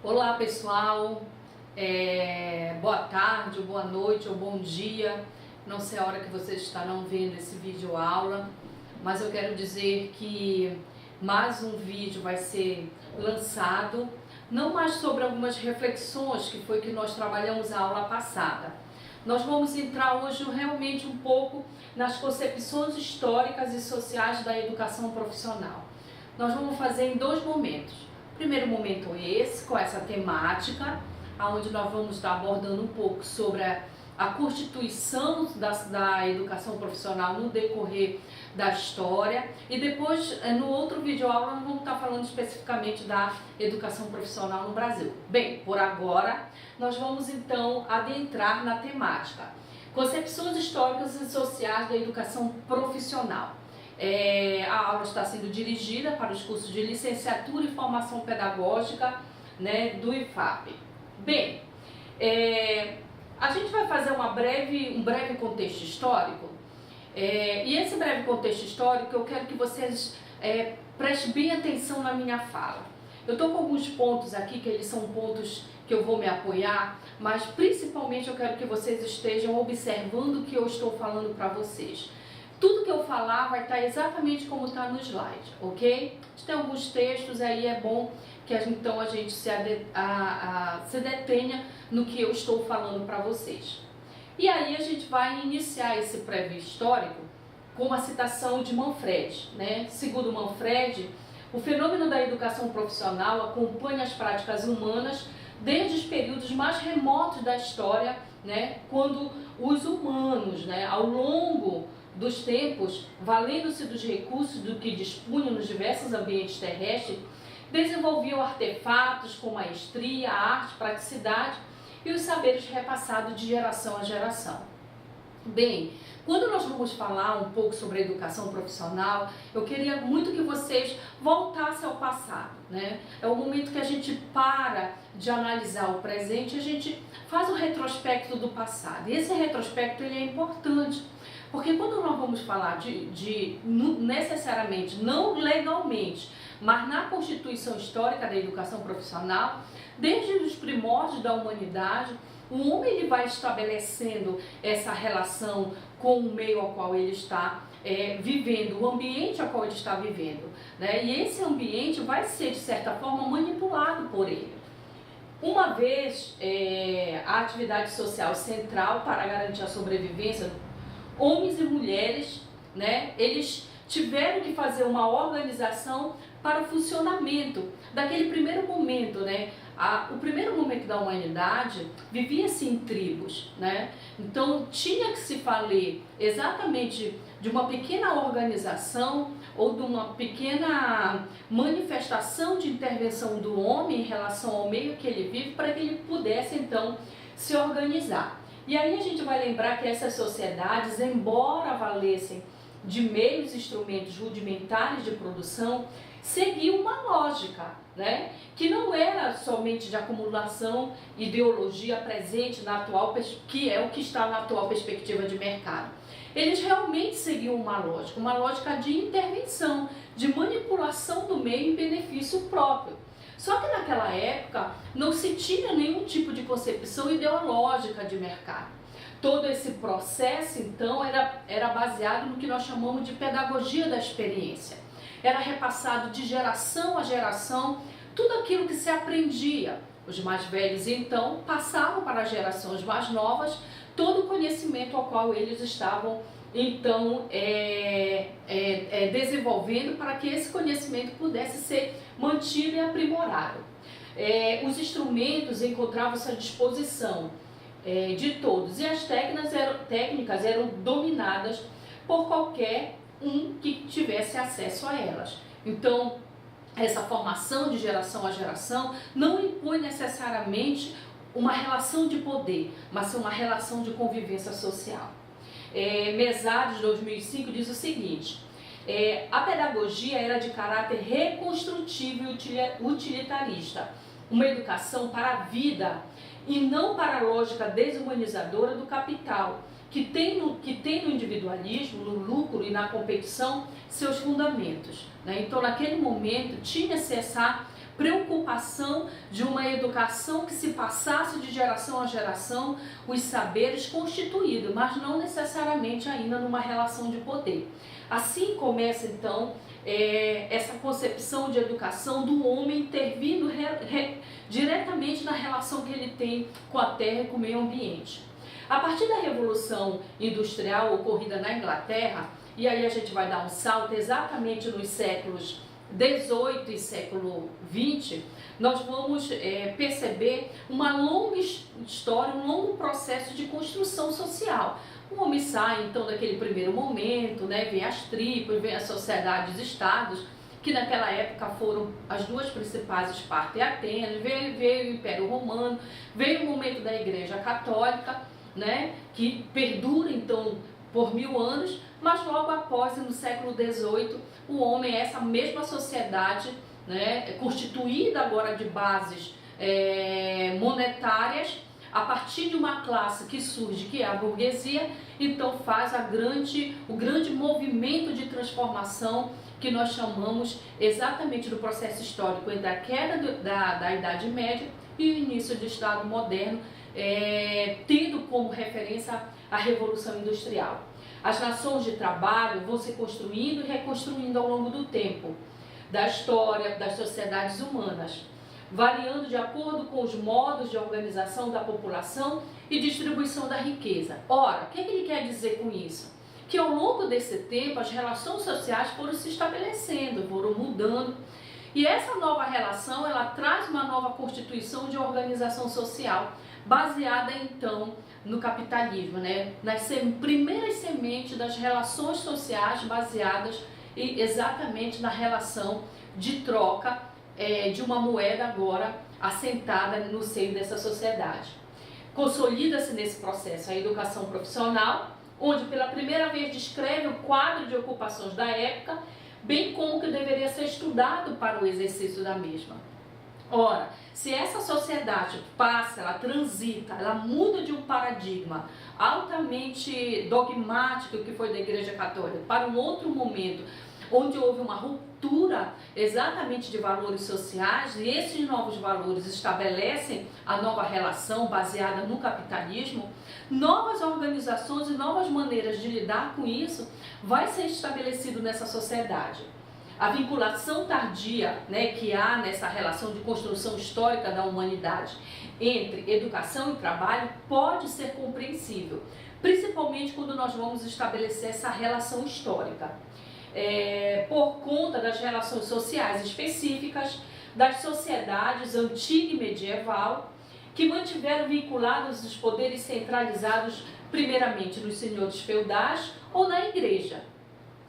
Olá pessoal, boa tarde, ou boa noite, ou bom dia. Não sei a hora que vocês estarão vendo esse vídeo aula, mas eu quero dizer que mais um vídeo vai ser lançado, não mais sobre algumas reflexões que foi que nós trabalhamos a aula passada. Nós vamos entrar hoje realmente um pouco nas concepções históricas e sociais da educação profissional. Nós vamos fazer em dois momentos. Primeiro momento esse, com essa temática, onde nós vamos estar abordando um pouco sobre a constituição da educação profissional no decorrer da história, e depois, no outro vídeo aula, nós vamos estar falando especificamente da educação profissional no Brasil. Bem, por agora, nós vamos então adentrar na temática. Concepções históricas e sociais da educação profissional. A aula está sendo dirigida para os cursos de licenciatura e formação pedagógica, do IFAP. Bem, a gente vai fazer um breve contexto histórico, e esse breve contexto histórico eu quero que vocês prestem bem atenção na minha fala. Eu estou com alguns pontos aqui, que eles são pontos que eu vou me apoiar, mas principalmente eu quero que vocês estejam observando o que eu estou falando para vocês. Tudo que eu falar vai estar exatamente como está no slide, ok? Tem alguns textos aí, é bom que então a gente se detenha no que eu estou falando para vocês. E aí a gente vai iniciar esse prévio histórico com uma citação de Manfred, Segundo Manfred, o fenômeno da educação profissional acompanha as práticas humanas desde os períodos mais remotos da história, quando os humanos, ao longo dos tempos, valendo-se dos recursos do que dispunham nos diversos ambientes terrestres, desenvolviam artefatos com maestria, arte, praticidade e os saberes repassados de geração a geração. Bem, quando nós vamos falar um pouco sobre a educação profissional, eu queria muito que vocês voltassem ao passado, É o momento que a gente para de analisar o presente, a gente faz um retrospecto do passado. E esse retrospecto ele é importante, porque quando nós vamos falar necessariamente, não legalmente, mas na constituição histórica da educação profissional, desde os primórdios da humanidade, o homem ele vai estabelecendo essa relação com o meio ao qual ele está vivendo, o ambiente ao qual ele está vivendo, E esse ambiente vai ser, de certa forma, manipulado por ele. Uma vez a atividade social central para garantir a sobrevivência, homens e mulheres, eles tiveram que fazer uma organização para o funcionamento daquele primeiro momento, O primeiro momento da humanidade vivia-se em tribos, Então tinha que se falar exatamente de uma pequena organização ou de uma pequena manifestação de intervenção do homem em relação ao meio que ele vive, para que ele pudesse então se organizar. E aí a gente vai lembrar que essas sociedades, embora valessem de meios e instrumentos rudimentares de produção, seguiam uma lógica, que não era somente de acumulação, ideologia presente na atual, que é o que está na atual perspectiva de mercado. Eles realmente seguiam uma lógica de intervenção, de manipulação do meio em benefício próprio. Só que naquela época não se tinha nenhum tipo de concepção ideológica de mercado. Todo esse processo, então, era baseado no que nós chamamos de pedagogia da experiência. Era repassado de geração a geração tudo aquilo que se aprendia. Os mais velhos, então, passavam para as gerações mais novas todo o conhecimento ao qual eles estavam, então, desenvolvendo, para que esse conhecimento pudesse ser mantido e aprimorado. Os instrumentos encontravam-se à disposição de todos, e as técnicas eram dominadas por qualquer um que tivesse acesso a elas. Então, essa formação de geração a geração não impõe necessariamente uma relação de poder, mas uma relação de convivência social. Mesaros, 2005, diz o seguinte: a pedagogia era de caráter reconstrutivo e utilitarista, uma educação para a vida e não para a lógica desumanizadora do capital, que tem no individualismo, no lucro e na competição seus fundamentos. Então, naquele momento, tinha-se essa preocupação de uma educação que se passasse de geração a geração os saberes constituídos, mas não necessariamente ainda numa relação de poder. Assim começa então essa concepção de educação do homem intervindo diretamente na relação que ele tem com a terra e com o meio ambiente. A partir da Revolução Industrial ocorrida na Inglaterra, e aí a gente vai dar um salto exatamente nos séculos 18 e século 20, nós vamos perceber uma longa história, um longo processo de construção social. O homem sai então daquele primeiro momento, né, vem as tribos, vem as sociedades-estados, que naquela época foram as duas principais, Esparta e Atenas, veio o Império Romano, veio o momento da Igreja Católica, né, que perdura então por 1000 anos, mas logo após, no século XVIII, o homem, essa mesma sociedade, né, constituída agora de bases monetárias, a partir de uma classe que surge, que é a burguesia, então faz o grande movimento de transformação que nós chamamos exatamente do processo histórico entre a queda da Idade Média e o início do Estado moderno, tendo como referência a Revolução Industrial. As nações de trabalho vão se construindo e reconstruindo ao longo do tempo, da história, das sociedades humanas, variando de acordo com os modos de organização da população e distribuição da riqueza. Ora, o que ele quer dizer com isso? Que ao longo desse tempo as relações sociais foram se estabelecendo, foram mudando, e essa nova relação ela traz uma nova constituição de organização social, baseada então no capitalismo, né? Nas primeiras sementes das relações sociais baseadas exatamente na relação de troca de uma moeda agora assentada no seio dessa sociedade. Consolida-se nesse processo a educação profissional, onde pela primeira vez descreve o quadro de ocupações da época, bem como que deveria ser estudado para o exercício da mesma. Ora, se essa sociedade passa, ela transita, ela muda de um paradigma altamente dogmático que foi da Igreja Católica para um outro momento, onde houve uma ruptura exatamente de valores sociais, e esses novos valores estabelecem a nova relação baseada no capitalismo, novas organizações e novas maneiras de lidar com isso vai ser estabelecido nessa sociedade. A vinculação tardia, né, que há nessa relação de construção histórica da humanidade entre educação e trabalho pode ser compreensível, principalmente quando nós vamos estabelecer essa relação histórica. Por conta das relações sociais específicas das sociedades antiga e medieval, que mantiveram vinculados os poderes centralizados primeiramente nos senhores feudais ou na igreja.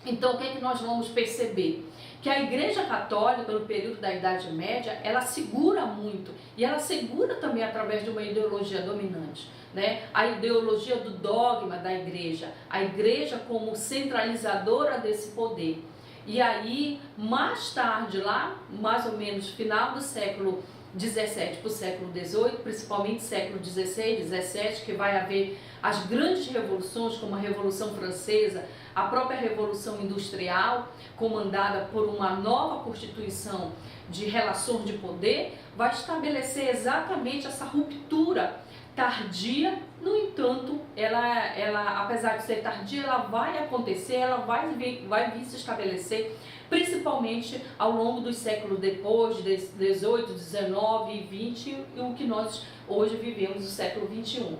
Então, o que é que nós vamos perceber? Que a Igreja Católica, no período da Idade Média, ela segura muito, e ela segura também através de uma ideologia dominante, né? A ideologia do dogma da Igreja, a Igreja como centralizadora desse poder. E aí, mais tarde, lá, mais ou menos final do século XVII para o século XVIII, principalmente século XVI, XVII, que vai haver as grandes revoluções, como a Revolução Francesa, a própria Revolução Industrial, comandada por uma nova constituição de relações de poder, vai estabelecer exatamente essa ruptura tardia. No entanto, ela apesar de ser tardia, ela vai acontecer, ela vai vir se estabelecer, principalmente ao longo dos séculos depois, 18, 19 e 20, e o que nós hoje vivemos, o século 21.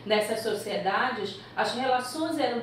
Nessas sociedades, as relações eram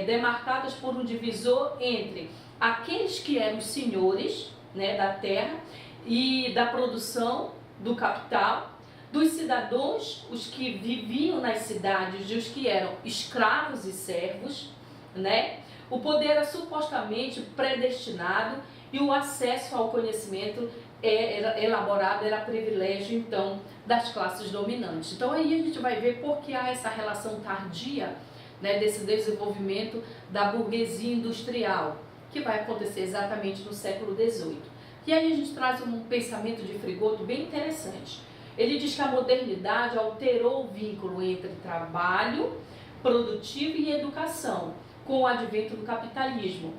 demarcadas por um divisor entre aqueles que eram senhores, né, da terra e da produção do capital, dos cidadãos, os que viviam nas cidades, e os que eram escravos e servos, né? O poder era supostamente predestinado e o acesso ao conhecimento elaborado era privilégio, então, das classes dominantes. Então aí a gente vai ver por que há essa relação tardia, né, desse desenvolvimento da burguesia industrial, que vai acontecer exatamente no século XVIII. E aí a gente traz um pensamento de Frigoto bem interessante. Ele diz que a modernidade alterou o vínculo entre trabalho produtivo e educação, com o advento do capitalismo,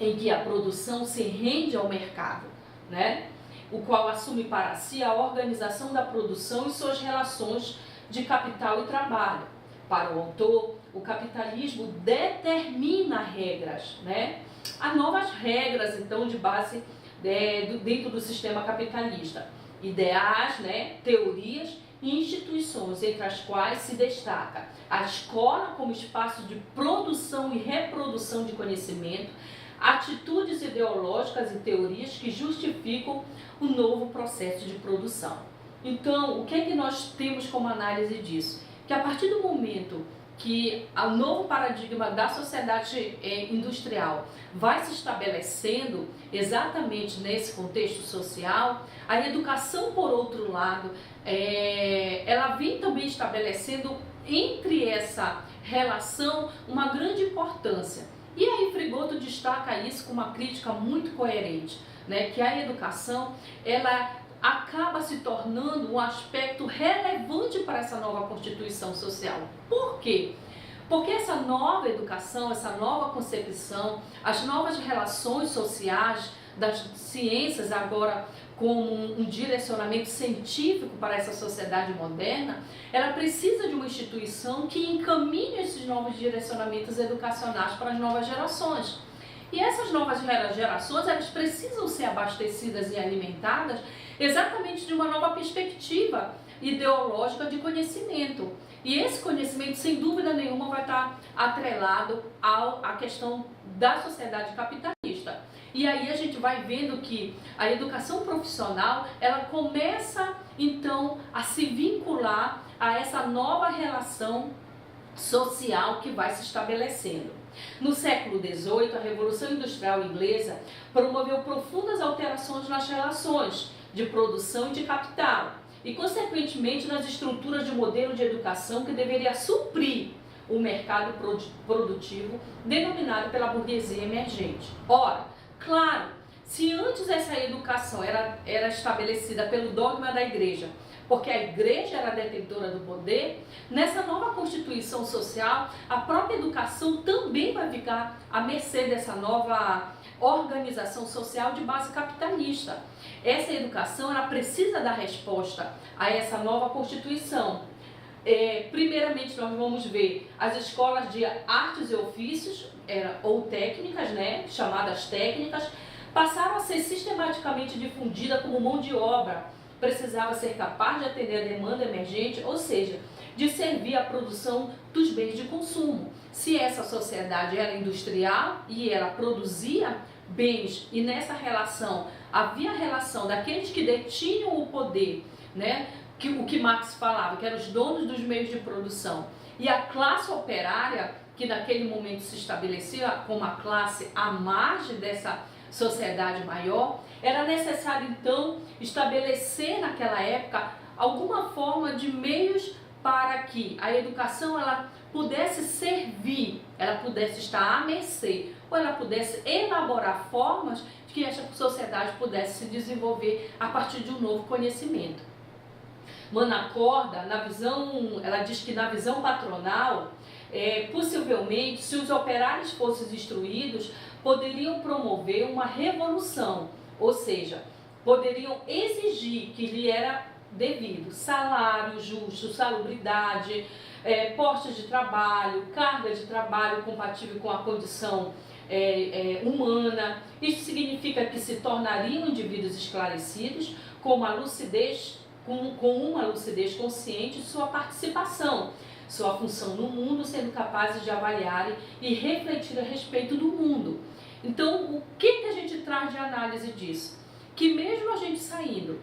em que a produção se rende ao mercado, né? o qual assume para si a organização da produção e suas relações de capital e trabalho. Para o autor, o capitalismo determina regras, né? Há novas regras, então, de base dentro do sistema capitalista. Ideais, né? Teorias e instituições, entre as quais se destaca a escola como espaço de produção e reprodução de conhecimento, atitudes ideológicas e teorias que justificam o novo processo de produção. Então, o que é que nós temos como análise disso? Que a partir do momento que o novo paradigma da sociedade industrial vai se estabelecendo exatamente nesse contexto social, a educação, por outro lado, ela vem também estabelecendo entre essa relação uma grande importância. E aí Frigoto destaca isso com uma crítica muito coerente, né, que a educação ela acaba se tornando um aspecto relevante para essa nova constituição social. Por quê? Porque essa nova educação, essa nova concepção, as novas relações sociais das ciências agora como um direcionamento científico para essa sociedade moderna, ela precisa de uma instituição que encaminhe esses novos direcionamentos educacionais para as novas gerações. E essas novas gerações, elas precisam ser abastecidas e alimentadas exatamente de uma nova perspectiva ideológica de conhecimento. E esse conhecimento, sem dúvida nenhuma, vai estar atrelado à questão da sociedade capitalista. E aí a gente vai vendo que a educação profissional, ela começa então a se vincular a essa nova relação social que vai se estabelecendo. No século XVIII, a Revolução Industrial Inglesa promoveu profundas alterações nas relações de produção e de capital e, consequentemente, nas estruturas de modelo de educação que deveria suprir o mercado produtivo denominado pela burguesia emergente. Ora, claro, se antes essa educação era estabelecida pelo dogma da igreja, porque a igreja era detentora do poder, nessa nova constituição social, a própria educação também vai ficar à mercê dessa nova organização social de base capitalista. Essa educação ela precisa dar resposta a essa nova constituição. Primeiramente, nós vamos ver as escolas de artes e ofícios, ou técnicas, né, chamadas técnicas, passaram a ser sistematicamente difundidas como mão de obra. Precisava ser capaz de atender a demanda emergente, ou seja, de servir à produção dos bens de consumo. Se essa sociedade era industrial e ela produzia bens, e nessa relação havia a relação daqueles que detinham o poder, né, o que Marx falava, que eram os donos dos meios de produção, e a classe operária, que naquele momento se estabelecia como uma classe à margem dessa sociedade maior, era necessário então estabelecer naquela época alguma forma de meios para que a educação ela pudesse servir, ela pudesse estar à mercê, ou ela pudesse elaborar formas de que essa sociedade pudesse se desenvolver a partir de um novo conhecimento. Manacorda, ela diz que na visão patronal, possivelmente, se os operários fossem instruídos, poderiam promover uma revolução, ou seja, poderiam exigir que lhe era devido salário justo, salubridade, postos de trabalho, carga de trabalho compatível com a condição humana. Isso significa que se tornariam indivíduos esclarecidos com uma lucidez consciente de sua participação, sua função no mundo, sendo capazes de avaliar e refletir a respeito do mundo. Então, o que a gente traz de análise disso? Que mesmo a gente saindo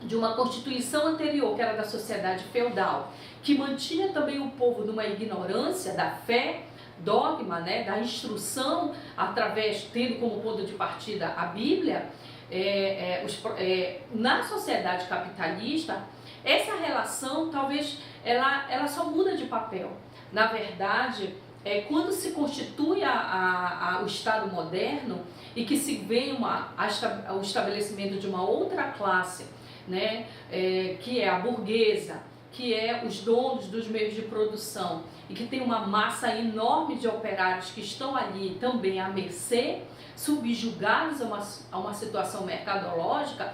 de uma constituição anterior, que era da sociedade feudal, que mantinha também o povo numa ignorância da fé, dogma, né, da instrução, tendo como ponto de partida a Bíblia, na sociedade capitalista, essa relação talvez ela só muda de papel. Na verdade, quando se constitui o Estado moderno e que se vê o estabelecimento de uma outra classe, né, que é a burguesa, que é os donos dos meios de produção e que tem uma massa enorme de operários que estão ali também à mercê, subjugados a uma situação mercadológica,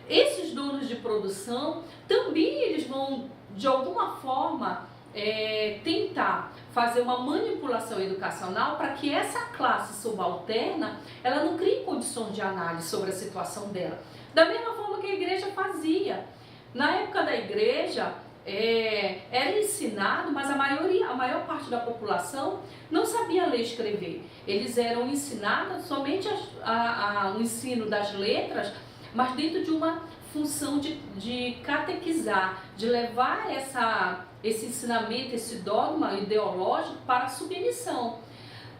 esses donos de produção também eles vão, de alguma forma, tentar fazer uma manipulação educacional para que essa classe subalterna ela não crie condições de análise sobre a situação dela. Da mesma forma que a igreja fazia. Na época da igreja, era ensinado, mas a maior parte da população não sabia ler e escrever. Eles eram ensinados somente o ensino das letras, mas dentro de uma função de catequizar, de levar esse ensinamento, esse dogma ideológico para a submissão.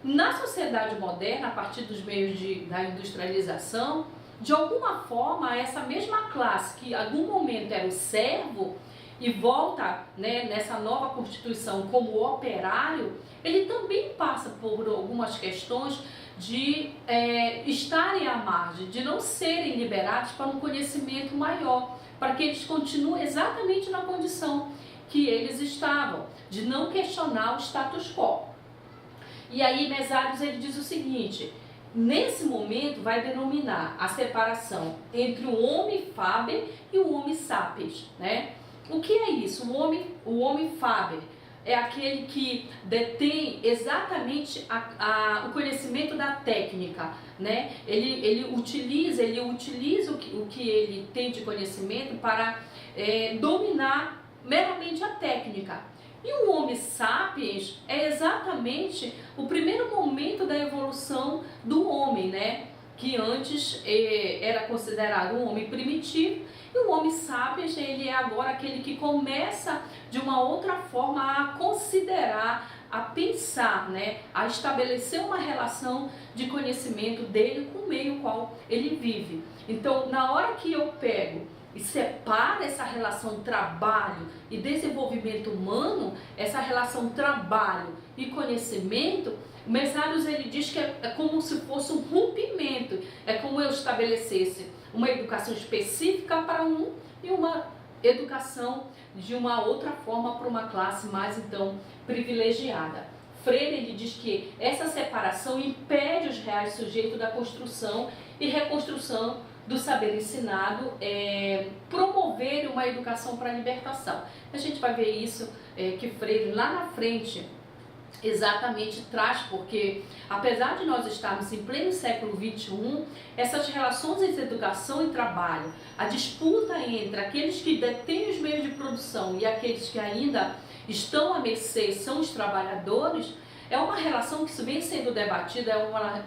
Na sociedade moderna, a partir dos meios da industrialização, de alguma forma, essa mesma classe que em algum momento era o servo e volta, né, nessa nova constituição como operário, ele também passa por algumas questões de estarem à margem, de não serem liberados para um conhecimento maior, para que eles continuem exatamente na condição que eles estavam, de não questionar o status quo. E aí Mesários ele diz o seguinte: nesse momento vai denominar a separação entre o homem faber e o homem sapiens, né? O que é isso? O homem faber é aquele que detém exatamente o conhecimento da técnica, né? Ele utiliza o que ele tem de conhecimento para dominar meramente a técnica. E o Homo sapiens é exatamente o primeiro momento da evolução do homem, né? Que antes era considerado um homem primitivo, e o Homo sapiens ele é agora aquele que começa de uma outra forma a considerar, a pensar, né? A estabelecer uma relação de conhecimento dele com o meio qual ele vive. Então, na hora que eu pego e separa essa relação trabalho e desenvolvimento humano, essa relação trabalho e conhecimento, o Mesários ele diz que é como se fosse um rompimento, é como eu estabelecesse uma educação específica para um e uma educação de uma outra forma para uma classe mais então privilegiada. Freire ele diz que essa separação impede os reais sujeitos da construção e reconstrução do saber ensinado, promover uma educação para a libertação. A gente vai ver isso que Freire lá na frente exatamente traz, porque apesar de nós estarmos em pleno século XXI, essas relações entre educação e trabalho, a disputa entre aqueles que detêm os meios de produção e aqueles que ainda estão à mercê, são os trabalhadores, é uma relação que vem sendo debatida, é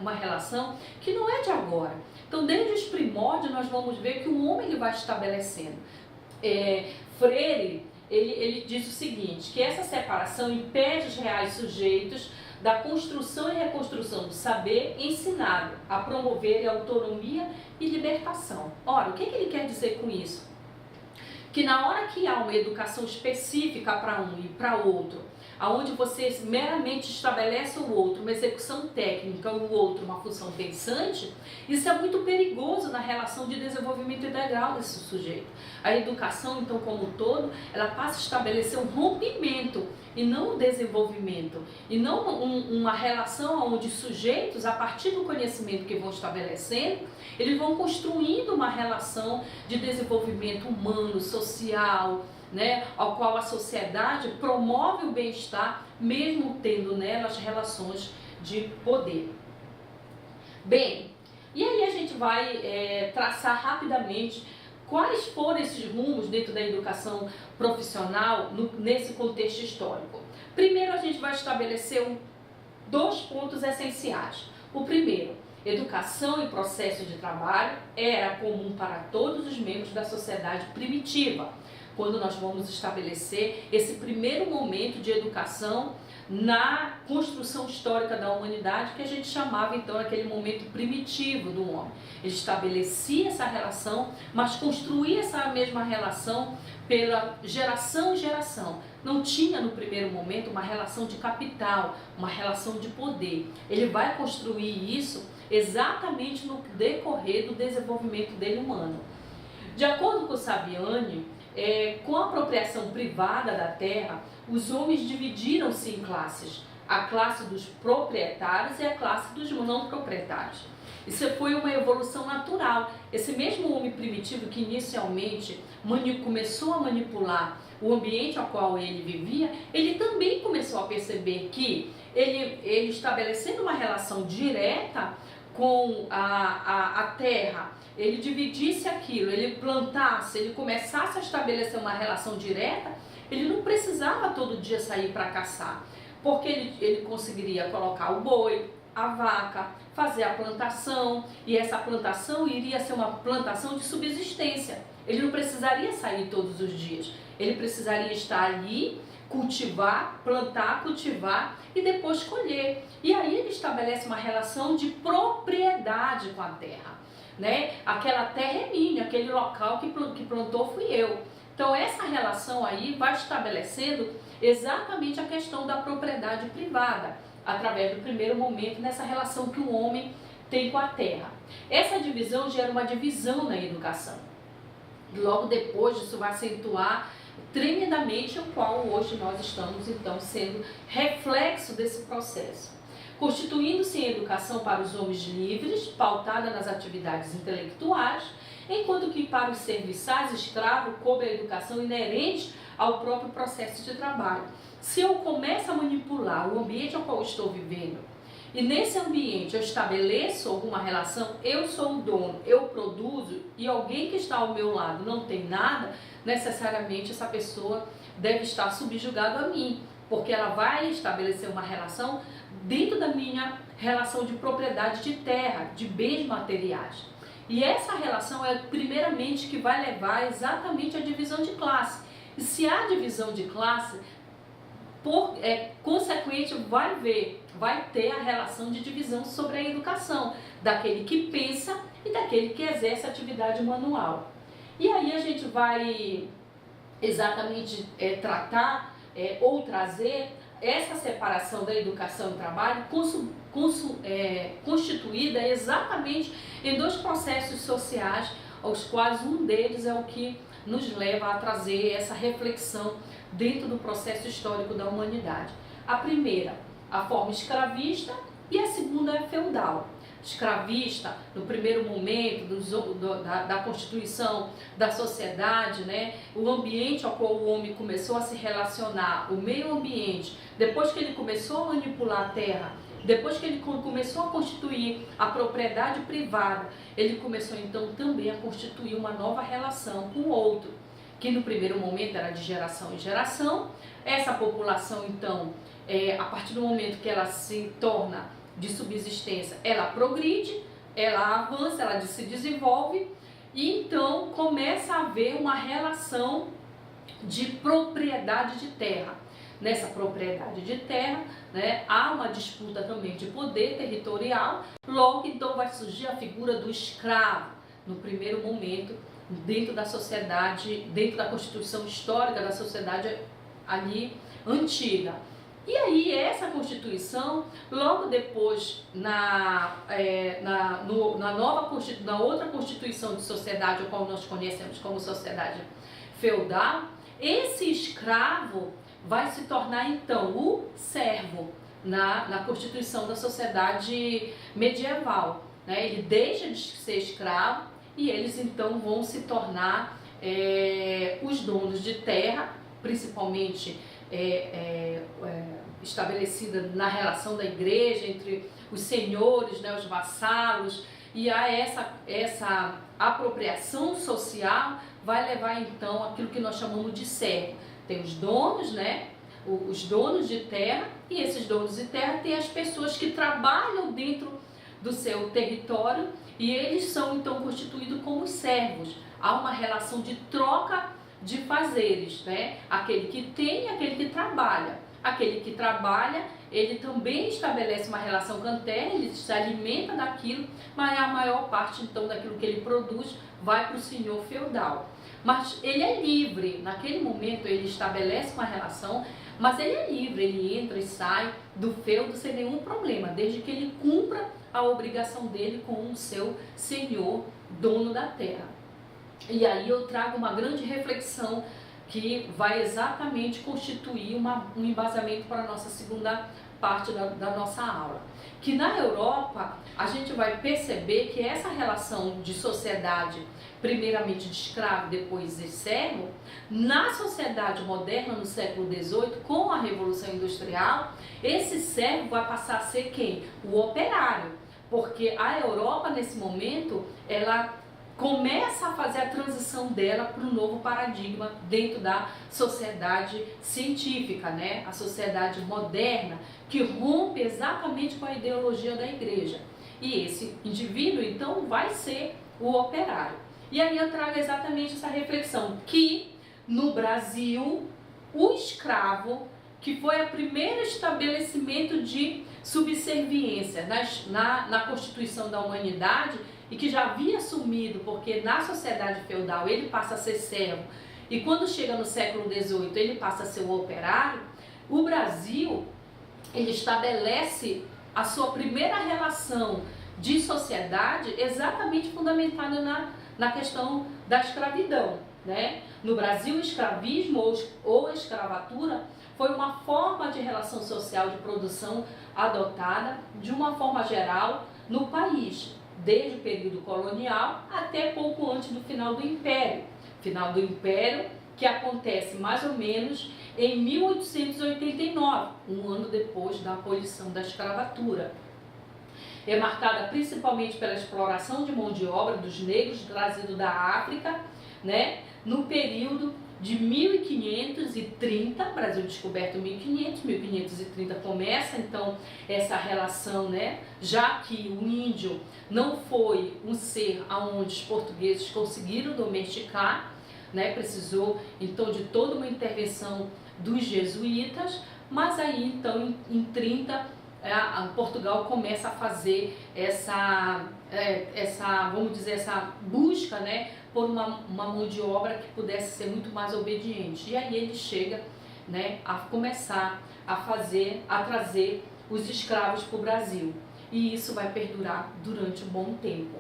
uma relação que não é de agora. Então, desde os primórdios, nós vamos ver que o homem ele vai estabelecendo. Freire, ele diz o seguinte, que essa separação impede os reais sujeitos da construção e reconstrução do saber ensinado a promover a autonomia e libertação. Ora, o que ele quer dizer com isso? Que na hora que há uma educação específica para um e para outro, aonde você meramente estabelece o outro, uma execução técnica, o outro uma função pensante, isso é muito perigoso na relação de desenvolvimento integral desse sujeito. A educação, então, como um todo, ela passa a estabelecer um rompimento e não um desenvolvimento, e não uma relação onde sujeitos, a partir do conhecimento que vão estabelecendo, eles vão construindo uma relação de desenvolvimento humano, social, né, ao qual a sociedade promove o bem-estar, mesmo tendo nelas relações de poder. Bem, e aí a gente vai traçar rapidamente quais foram esses rumos dentro da educação profissional nesse contexto histórico. Primeiro a gente vai estabelecer dois pontos essenciais. O primeiro, educação e processo de trabalho era comum para todos os membros da sociedade primitiva, quando nós vamos estabelecer esse primeiro momento de educação na construção histórica da humanidade, que a gente chamava então aquele momento primitivo do homem. Ele estabelecia essa relação, mas construía essa mesma relação pela geração em geração. Não tinha no primeiro momento uma relação de capital, uma relação de poder. Ele vai construir isso exatamente no decorrer do desenvolvimento dele humano. De acordo com Saviani, com a apropriação privada da terra, os homens dividiram-se em classes. A classe dos proprietários e a classe dos não proprietários. Isso foi uma evolução natural. Esse mesmo homem primitivo que inicialmente começou a manipular o ambiente ao qual ele vivia, ele também começou a perceber que ele estabelecendo uma relação direta com a terra, ele dividisse aquilo, ele plantasse, ele começasse a estabelecer uma relação direta, ele não precisava todo dia sair para caçar, porque ele conseguiria colocar o boi, a vaca, fazer a plantação, e essa plantação iria ser uma plantação de subsistência. Ele não precisaria sair todos os dias, ele precisaria estar ali, cultivar, plantar, cultivar e depois colher. E aí ele estabelece uma relação de propriedade com a terra, né? Aquela terra é minha, aquele local que plantou fui eu. Então essa relação aí vai estabelecendo exatamente a questão da propriedade privada, através do primeiro momento nessa relação que o homem tem com a terra. Essa divisão gera uma divisão na educação. Logo depois isso vai acentuar tremendamente o qual hoje nós estamos então sendo reflexo desse processo. Constituindo-se em educação para os homens livres, pautada nas atividades intelectuais, enquanto que para os serviçais escravos coube a educação inerente ao próprio processo de trabalho. Se eu começo a manipular o ambiente ao qual estou vivendo, e nesse ambiente eu estabeleço alguma relação, eu sou o dono, eu produzo, e alguém que está ao meu lado não tem nada, necessariamente essa pessoa deve estar subjugada a mim, porque ela vai estabelecer uma relação dentro da minha relação de propriedade de terra, de bens materiais. E essa relação é primeiramente que vai levar exatamente à divisão de classe. E se há divisão de classe, consequente vai ter a relação de divisão sobre a educação, daquele que pensa e daquele que exerce atividade manual. E aí a gente vai exatamente tratar ou trazer essa separação da educação e trabalho constituída exatamente em dois processos sociais, aos quais um deles é o que nos leva a trazer essa reflexão dentro do processo histórico da humanidade. A primeira, a forma escravista, e a segunda é feudal. Escravista, no primeiro momento da constituição da sociedade, né, o ambiente ao qual o homem começou a se relacionar, o meio ambiente, depois que ele começou a manipular a terra, depois que ele começou a constituir a propriedade privada, ele começou então também a constituir uma nova relação com o outro, que no primeiro momento era de geração em geração. Essa população então, a partir do momento que ela se torna de subsistência, ela progride, ela avança, ela se desenvolve, e então começa a haver uma relação de propriedade de terra. Nessa propriedade de terra, né, há uma disputa também de poder territorial. Logo então vai surgir a figura do escravo, no primeiro momento, dentro da sociedade, dentro da constituição histórica da sociedade ali antiga. E aí essa Constituição, logo depois, na outra Constituição de sociedade, a qual nós conhecemos como sociedade feudal, esse escravo vai se tornar então o servo na Constituição da sociedade medieval, né? Ele deixa de ser escravo e eles então vão se tornar os donos de terra, principalmente estabelecida na relação da igreja entre os senhores, né, os vassalos, e a essa apropriação social vai levar então aquilo que nós chamamos de servo. Tem os donos, né, os donos de terra, e esses donos de terra têm as pessoas que trabalham dentro do seu território, e eles são então constituídos como servos. Há uma relação de troca de fazeres, né? Aquele que tem e aquele que trabalha. Aquele que trabalha, ele também estabelece uma relação com a terra, ele se alimenta daquilo, mas a maior parte então daquilo que ele produz vai para o senhor feudal. Mas ele é livre, naquele momento ele estabelece uma relação, mas ele é livre, ele entra e sai do feudo sem nenhum problema, desde que ele cumpra a obrigação dele com o seu senhor, dono da terra. E aí eu trago uma grande reflexão que vai exatamente constituir um embasamento para a nossa segunda parte da nossa aula. Que na Europa a gente vai perceber que essa relação de sociedade, primeiramente de escravo, depois de servo, na sociedade moderna no século XVIII, com a Revolução Industrial, esse servo vai passar a ser quem? O operário. Porque a Europa nesse momento, ela começa a fazer a transição dela para um novo paradigma dentro da sociedade científica, né? A sociedade moderna, que rompe exatamente com a ideologia da igreja. E esse indivíduo, então, vai ser o operário. E aí eu trago exatamente essa reflexão, que no Brasil, o escravo, que foi o primeiro estabelecimento de subserviência na Constituição da Humanidade, e que já havia assumido, porque na sociedade feudal ele passa a ser servo, e quando chega no século XVIII ele passa a ser o operário, o Brasil, ele estabelece a sua primeira relação de sociedade exatamente fundamentada na questão da escravidão, né? No Brasil, o escravismo ou escravatura foi uma forma de relação social de produção adotada de uma forma geral no país, desde o período colonial até pouco antes do final do Império. Final do Império que acontece mais ou menos em 1889, um ano depois da abolição da escravatura. É marcada principalmente pela exploração de mão de obra dos negros trazidos da África, né? No período de 1530, Brasil descoberto 1530 começa então essa relação, né? Já que o índio não foi um ser aonde os portugueses conseguiram domesticar, né? Precisou então de toda uma intervenção dos jesuítas, mas aí então em 30 Portugal começa a fazer essa vamos dizer, essa busca, né, por uma mão de obra que pudesse ser muito mais obediente. E aí ele chega, né, a começar a trazer os escravos para o Brasil. E isso vai perdurar durante um bom tempo.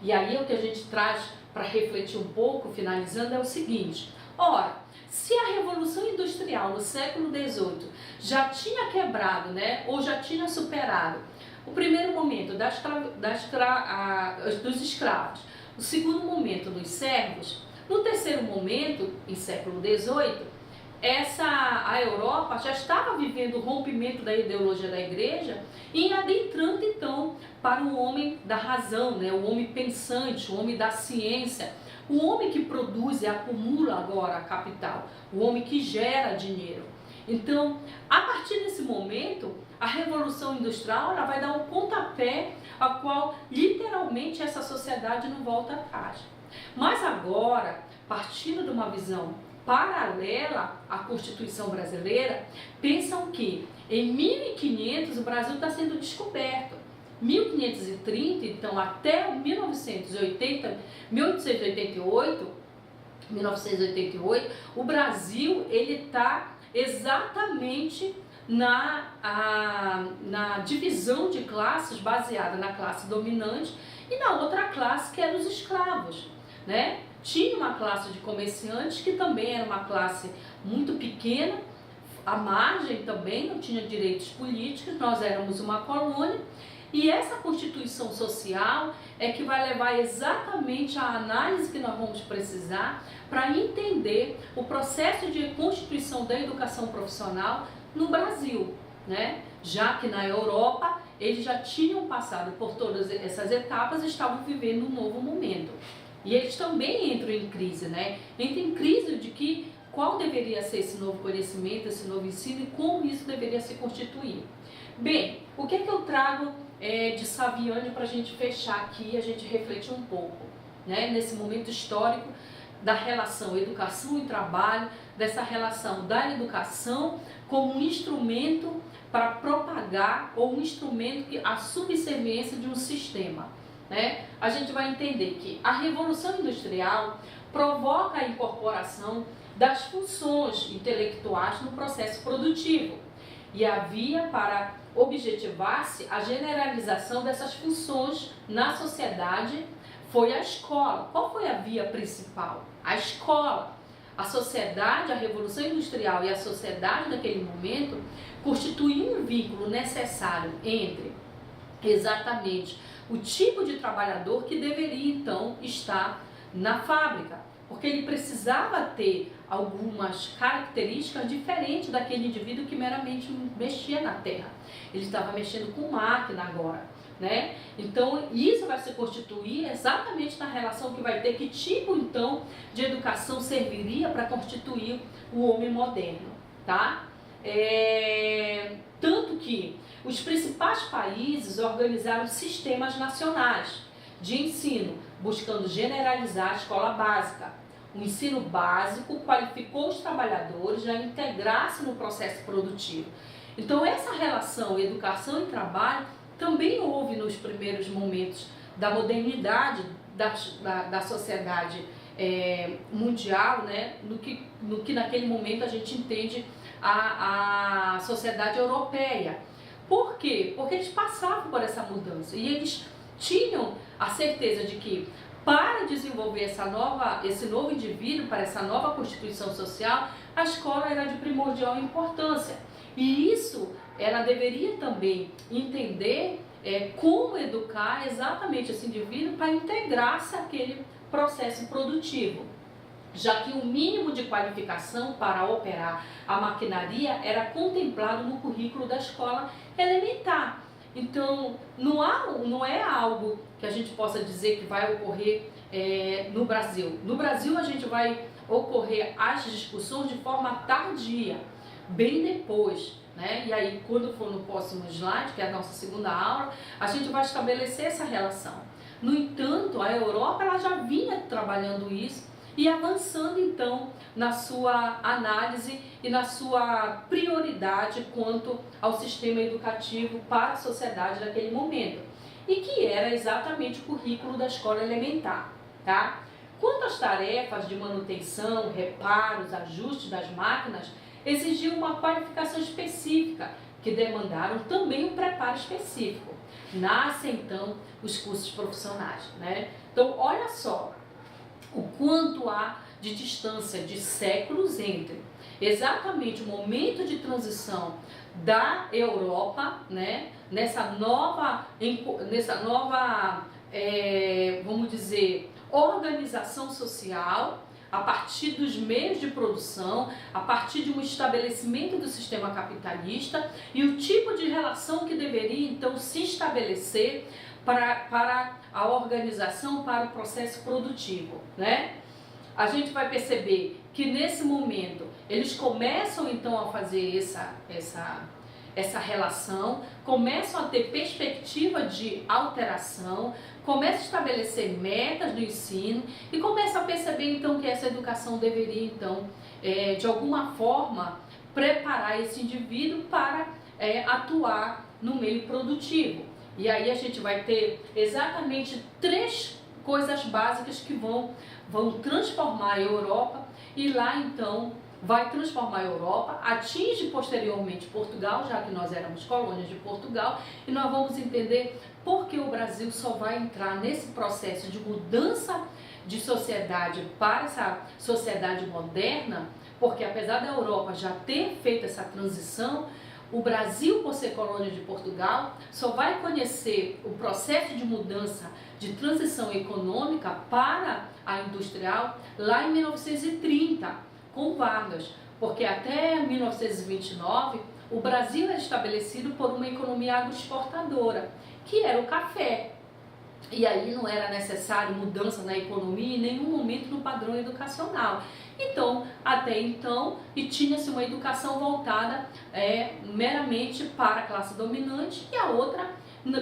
E aí o que a gente traz para refletir um pouco, finalizando, é o seguinte: ora, se a Revolução Industrial no século XVIII já tinha quebrado, né, ou já tinha superado o primeiro momento dos escravos, o segundo momento dos servos, no terceiro momento, em século XVIII, a Europa já estava vivendo o rompimento da ideologia da igreja e adentrando então para o homem da razão, né, o homem pensante, o homem da ciência, o homem que produz e acumula agora a capital, o homem que gera dinheiro. Então, a partir desse momento, a Revolução Industrial ela vai dar um pontapé ao qual literalmente essa sociedade não volta atrás. Mas agora, partindo de uma visão paralela à Constituição brasileira, pensam que em 1500 o Brasil está sendo descoberto. 1530, então até 1988, o Brasil ele está exatamente na divisão de classes baseada na classe dominante e na outra classe que eram os escravos, né? Tinha uma classe de comerciantes que também era uma classe muito pequena, à margem também, não tinha direitos políticos, nós éramos uma colônia. E essa constituição social é que vai levar exatamente a análise que nós vamos precisar para entender o processo de constituição da educação profissional no Brasil, né? Já que na Europa eles já tinham passado por todas essas etapas e estavam vivendo um novo momento. E eles também entram em crise, né? Entram em crise de qual deveria ser esse novo conhecimento, esse novo ensino e como isso deveria se constituir. Bem, o que é que eu trago de Saviani para a gente fechar aqui e a gente refletir um pouco, né, nesse momento histórico da relação educação e trabalho, dessa relação da educação como um instrumento para propagar ou um instrumento que a subserviência de um sistema, né? A gente vai entender que a Revolução Industrial provoca a incorporação das funções intelectuais no processo produtivo e havia para objetivar-se a generalização dessas funções na sociedade, foi a escola. Qual foi a via principal? A escola. A sociedade, a Revolução Industrial e a sociedade naquele momento constituíam um vínculo necessário entre exatamente o tipo de trabalhador que deveria então estar na fábrica, porque ele precisava ter algumas características diferentes daquele indivíduo que meramente mexia na terra. Ele estava mexendo com máquina agora, né? Então isso vai se constituir exatamente na relação que vai ter, que tipo então de educação serviria para constituir o homem moderno, tá? Tanto que os principais países organizaram sistemas nacionais de ensino, buscando generalizar a escola básica. O ensino básico qualificou os trabalhadores a integrar-se no processo produtivo. Então essa relação educação e trabalho também houve nos primeiros momentos da modernidade da sociedade mundial, né? no que naquele momento a gente entende a sociedade europeia. Por quê? Porque eles passavam por essa mudança e eles tinham a certeza de que para desenvolver esse novo indivíduo, para essa nova constituição social, a escola era de primordial importância. E isso ela deveria também entender como educar exatamente esse indivíduo para integrar-se àquele processo produtivo, já que o mínimo de qualificação para operar a maquinaria era contemplado no currículo da escola elementar. Então, não é algo que a gente possa dizer que vai ocorrer no Brasil. No Brasil, a gente vai ocorrer as discussões de forma tardia, bem depois, né? E aí, quando for no próximo slide, que é a nossa segunda aula, a gente vai estabelecer essa relação. No entanto, a Europa ela já vinha trabalhando isso e avançando então na sua análise e na sua prioridade quanto ao sistema educativo para a sociedade daquele momento, e que era exatamente o currículo da escola elementar, tá? Quanto às tarefas de manutenção, reparos, ajustes das máquinas, exigiam uma qualificação específica, que demandaram também um preparo específico. Nascem então os cursos profissionais, né? Então olha só o quanto há de distância de séculos entre exatamente o momento de transição da Europa, né, nessa nova vamos dizer, organização social, a partir dos meios de produção, a partir de um estabelecimento do sistema capitalista e o tipo de relação que deveria então se estabelecer para a organização, para o processo produtivo, né? A gente vai perceber que nesse momento eles começam então a fazer essa relação, começam a ter perspectiva de alteração, começam a estabelecer metas do ensino e começam a perceber então que essa educação deveria então de alguma forma preparar esse indivíduo para atuar no meio produtivo. E aí a gente vai ter exatamente 3 coisas básicas que vão transformar a Europa, e lá então vai transformar a Europa, atinge posteriormente Portugal, já que nós éramos colônias de Portugal, e nós vamos entender por que o Brasil só vai entrar nesse processo de mudança de sociedade para essa sociedade moderna, porque apesar da Europa já ter feito essa transição, o Brasil, por ser colônia de Portugal, só vai conhecer o processo de mudança, de transição econômica para a industrial lá em 1930, com Vargas, porque até 1929 o Brasil era estabelecido por uma economia agroexportadora, que era o café. E aí não era necessário mudança na economia em nenhum momento no padrão educacional. Então, até então, e tinha-se uma educação voltada meramente para a classe dominante, e a outra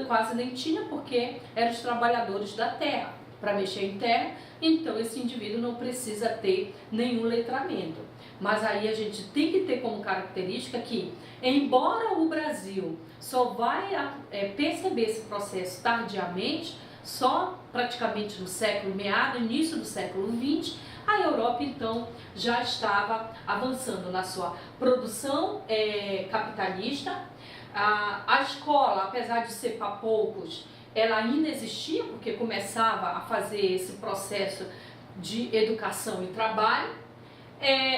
quase nem tinha, porque eram os trabalhadores da terra. Para mexer em terra, então esse indivíduo não precisa ter nenhum letramento. Mas aí a gente tem que ter como característica que, embora o Brasil só vai perceber esse processo tardiamente, só praticamente no início do século XX, a Europa então já estava avançando na sua produção capitalista. A escola, apesar de ser para poucos, ela ainda existia, porque começava a fazer esse processo de educação e trabalho.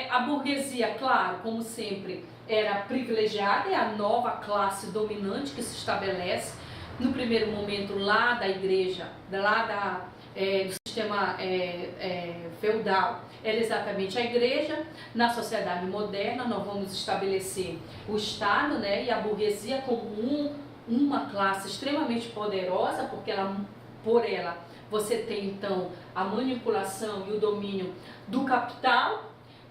A burguesia, claro, como sempre, era privilegiada, é a nova classe dominante que se estabelece no primeiro momento lá da igreja, do sistema feudal, era exatamente a igreja. Na sociedade moderna nós vamos estabelecer o Estado, né, e a burguesia como uma classe extremamente poderosa, porque por ela você tem então a manipulação e o domínio do capital.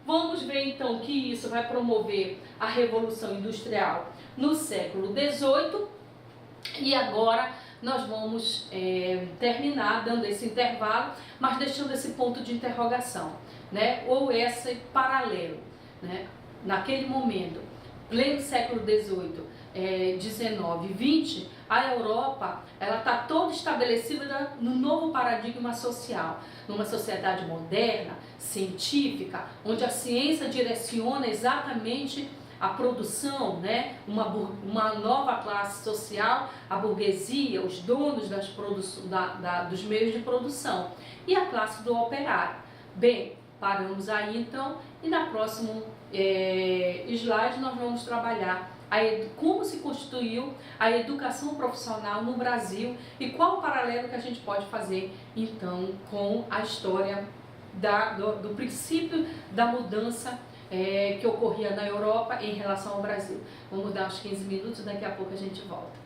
Vamos ver então que isso vai promover a Revolução Industrial no século XVIII. E agora nós vamos terminar dando esse intervalo, mas deixando esse ponto de interrogação, né? Ou esse paralelo, né? Naquele momento, pleno século XVIII, XIX, XX, a Europa ela está toda estabelecida no novo paradigma social, numa sociedade moderna, científica, onde a ciência direciona exatamente a produção, né? Uma nova classe social, a burguesia, os donos dos meios de produção, e a classe do operário. Bem, paramos aí então, e na próxima slide nós vamos trabalhar como se constituiu a educação profissional no Brasil e qual o paralelo que a gente pode fazer então com a história do princípio da mudança que ocorria na Europa em relação ao Brasil. Vamos dar uns 15 minutos, daqui a pouco a gente volta.